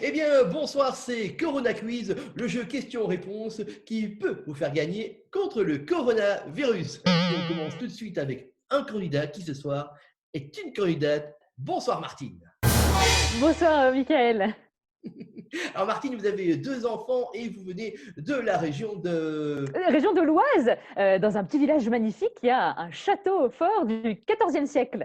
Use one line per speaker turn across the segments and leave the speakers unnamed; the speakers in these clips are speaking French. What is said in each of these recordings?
Eh bien, bonsoir, c'est Corona Quiz, le jeu questions-réponses qui peut vous faire gagner contre le coronavirus. Et on commence tout de suite avec un candidat qui ce soir est une candidate. Bonsoir Martine.
Bonsoir, Michael.
Alors Martine, vous avez deux enfants et vous venez de la région de...
Région de l'Oise, dans un petit village magnifique, il y a un château fort du XIVe siècle.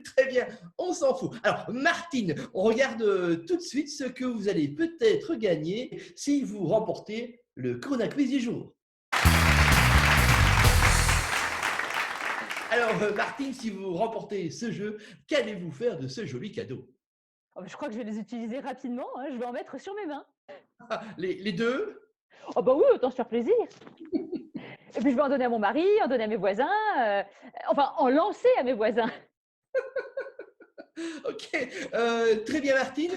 Très bien, on s'en fout. Alors Martine, on regarde tout de suite ce que vous allez peut-être gagner si vous remportez le Corona Quiz du jour. Alors, Martine, si vous remportez ce jeu, qu'allez-vous faire de ce joli cadeau?
Je crois que je vais les utiliser rapidement, hein, je vais en mettre sur mes mains.
Les deux?
Oh bah oui, autant se faire plaisir. Et puis je vais en donner à mon mari, en donner à mes voisins, enfin en lancer à mes voisins.
Ok, très bien, Martine.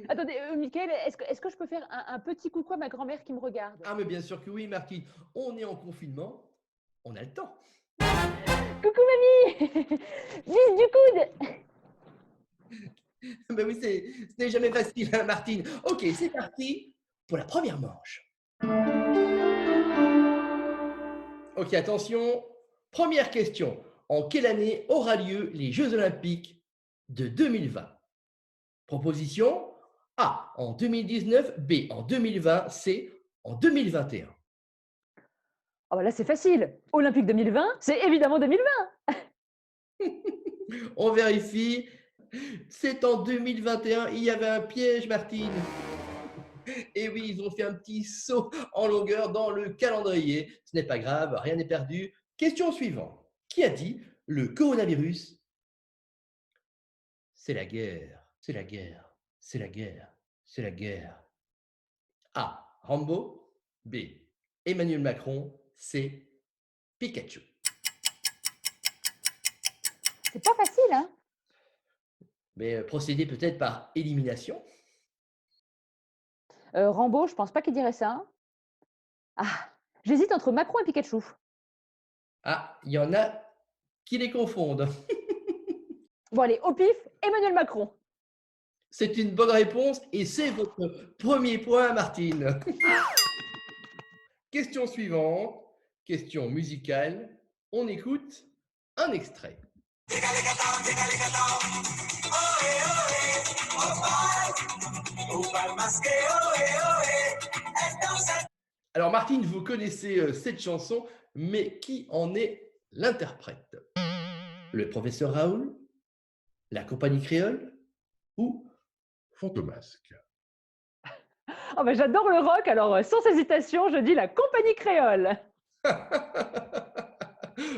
Attendez, Michael, est-ce que je peux faire un petit coucou à ma grand-mère qui me regarde?
Ah, mais bien sûr que oui, Martine. On est en confinement, on a le temps.
Coucou mamie. Vis du coude.
Ben oui, ce n'est jamais facile, hein, Martine. Ok, c'est parti pour la première manche. Ok, attention. Première question. En quelle année aura lieu les Jeux Olympiques de 2020? Proposition A en 2019, B en 2020, C en 2021.
Oh bah là c'est facile. Olympique 2020, c'est évidemment 2020.
On vérifie. C'est en 2021. Il y avait un piège, Martine. Et oui, ils ont fait un petit saut en longueur dans le calendrier. Ce n'est pas grave, rien n'est perdu. Question suivante. Qui a dit le coronavirus? C'est la guerre, c'est la guerre, c'est la guerre, c'est la guerre. A. Rambo. B. Emmanuel Macron. C. Pikachu.
C'est pas facile, hein?
Mais procéder peut-être par élimination.
Rambo, je pense pas qu'il dirait ça. Ah, j'hésite entre Macron et Pikachu.
Ah, il y en a qui les confondent.
Bon allez, au pif, Emmanuel Macron.
C'est une bonne réponse et c'est votre premier point, Martine. Question suivante, question musicale. On écoute un extrait. Alors Martine, vous connaissez cette chanson, mais qui en est l'interprète? Le professeur Raoul, la compagnie créole ou Fantomasque?
Oh bah j'adore le rock, alors sans hésitation, je dis la compagnie créole.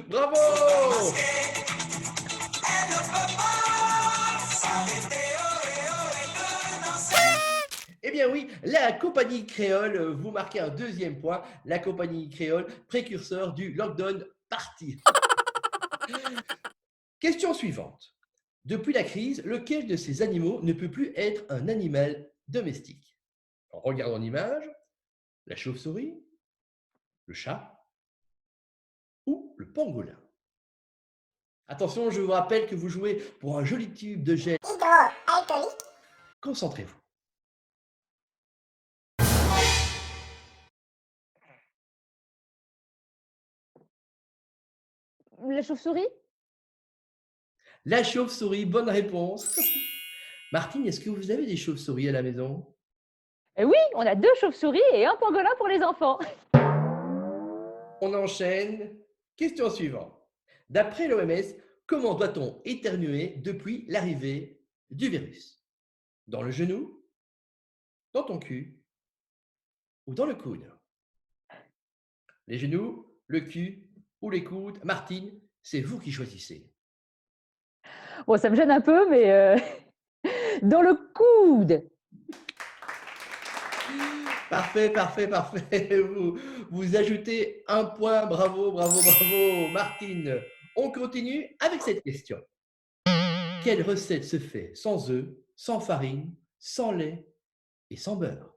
Bravo! Eh bien oui, la compagnie créole, vous marquez un deuxième point. La compagnie créole, précurseur du lockdown party. Question suivante. Depuis la crise, lequel de ces animaux ne peut plus être un animal domestique? En regardant l'image, la chauve-souris, le chat ou le pangolin? Attention, je vous rappelle que vous jouez pour un joli tube de gel hydroalcoolique. Concentrez-vous.
La chauve-souris?
La chauve-souris, bonne réponse. Martine, est-ce que vous avez des chauves-souris à la maison?
Oui, on a 2 chauves-souris et un pangolin pour les enfants.
On enchaîne. Question suivante. D'après l'OMS, comment doit-on éternuer depuis l'arrivée du virus? Dans le genou, dans ton cul ou dans le coude? Les genoux, le cul ou les coudes? Martine, c'est vous qui choisissez.
Bon, ça me gêne un peu, mais dans le coude.
Parfait, parfait, parfait. Vous ajoutez un point. Bravo, bravo, bravo. Martine, on continue avec cette question. Quelle recette se fait sans œufs, sans farine, sans lait et sans beurre?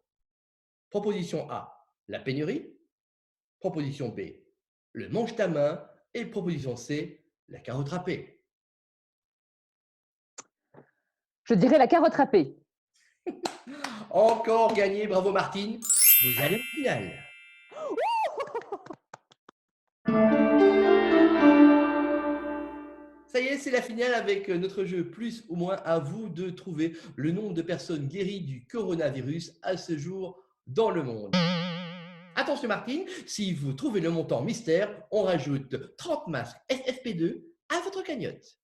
Proposition A, la pénurie. Proposition B, le mange ta main. Et proposition C, la carotte râpée.
Je dirais la carotte râpée.
Encore gagné, bravo Martine. Vous allez en finale. Ça y est, c'est la finale avec notre jeu plus ou moins. À vous de trouver le nombre de personnes guéries du coronavirus à ce jour dans le monde. Attention Martine, si vous trouvez le montant mystère, on rajoute 30 masques FFP2 à votre cagnotte.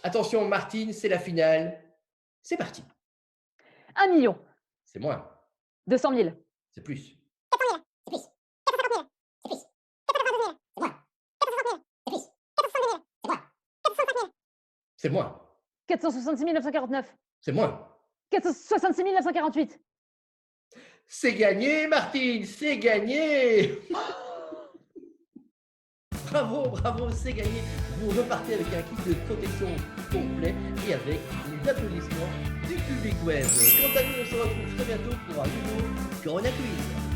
Attention Martine, c'est la finale. C'est parti.
1 million.
C'est moins.
200 000.
C'est plus. C'est moins.
466 949.
C'est moins.
466 948.
C'est gagné, Martine, c'est gagné. Bravo, bravo, c'est gagné. Vous repartez avec un kit de protection complet et avec les applaudissements du public web. Quant à nous, on se retrouve très bientôt pour un nouveau Corona Quiz.